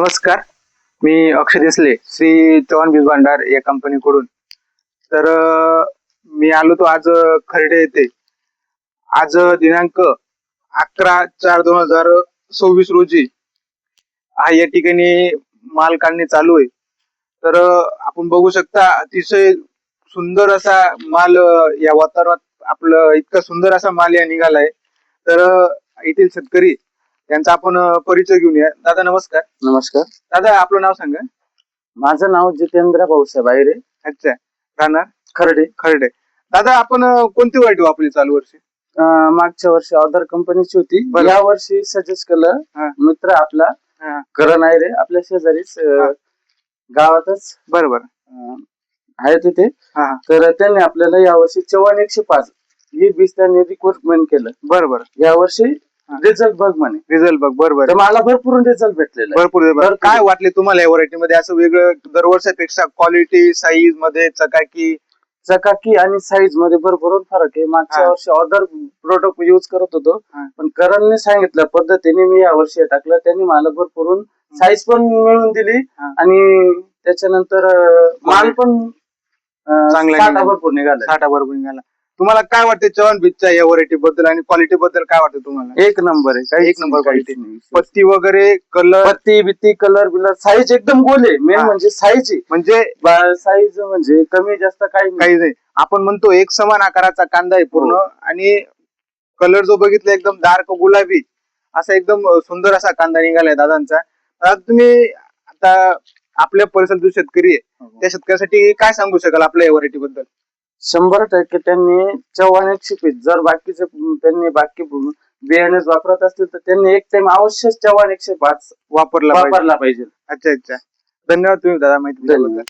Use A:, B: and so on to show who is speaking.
A: नमस्कार. मी अक्षय देसले, श्री चव्हाण बीज भांडार या कंपनीकडून. तर मी आलो तो आज खर्डे येथे. आज दिनांक 11/4/2026 रोजी हा या ठिकाणी माल काढणे चालू आहे. तर आपण बघू शकता अतिशय सुंदर असा माल या वातावरणात आपलं इतका सुंदर असा माल या निघालाय. तर येथील शेतकरी यांचा आपण परिचय घेऊया. दादा नमस्कार.
B: नमस्कार.
A: दादा आपलं नाव सांगा.
B: माझं नाव जितेंद्र भाऊसाहेब आयरे.
A: अच्छा. राहणार
B: खर्डे.
A: खर्डे. दादा आपण कोणती व्हरायटी वापरली चालू वर्षी?
B: मागच्या वर्षी अदर कंपनीची होती. या वर्षी सजेस्ट केलं मित्र आपला करण आयरे, आपल्या शेजारीच गावातच
A: बरोबर
B: आहे तिथे. तर त्यांनी आपल्याला या वर्षी चव्हाण 105 ही बीज त्यांनी रिक्वायरमेंट केलं.
A: बरोबर.
B: या वर्षी रिझल्ट बघ म्हणे.
A: रिझल्ट बघ. बरोबर.
B: तर मला भरपूर रिझल्ट भेटलेला.
A: भरपूर. काय वाटले तुम्हाला या व्हरायटी मध्ये असं वेगळं दरवर्षापेक्षा क्वालिटी, साईज मध्ये
B: चकाकी आणि साईज मध्ये भरपूर फरक आहे. मागच्या वर्षी अदर प्रोडक्ट युज करत होतो, पण करणने सांगितल्या पद्धतीने मी या वर्षी टाकलं. त्यांनी मला भरपूर साईज पण मिळवून दिली आणि त्याच्यानंतर माल पण
A: चांगला
B: भरपूर निघाला.
A: तुम्हाला काय वाटतं चव्हाण बीजच्या या व्हरायटी बद्दल आणि क्वालिटी बद्दल काय वाटतं तुम्हाला?
B: एक नंबर आहे.
A: एक नंबर क्वालिटी. पत्ती वगैरे कलर,
B: पत्ती बित्ती कलर बिलर साईज एकदम गोल आहे. मेन म्हणजे साईज
A: म्हणजे
B: साईज म्हणजे कमी जास्त काही
A: नाही. आपण म्हणतो एक समान आकाराचा कांदा आहे पूर्ण. आणि कलर जो बघितला एकदम डार्क गुलाबी असा एकदम सुंदर असा कांदा निघालाय दादांचा. आता तुम्ही आता आपल्या परिसरात जो शेतकरी आहे त्या शेतकऱ्यासाठी काय सांगू शकाल आपल्या या व्हरायटी बद्दल?
B: 100% त्यांनी चव्हाण 105 जर बाकीचे त्यांनी बाकी बियाणेच वापरत असतील तर त्यांनी एक टाइम अवश्य चव्हाण 105
A: वापरला
B: पाहिजे.
A: अच्छा. धन्यवाद तुम्ही दादा माहिती दिल्याबद्दल.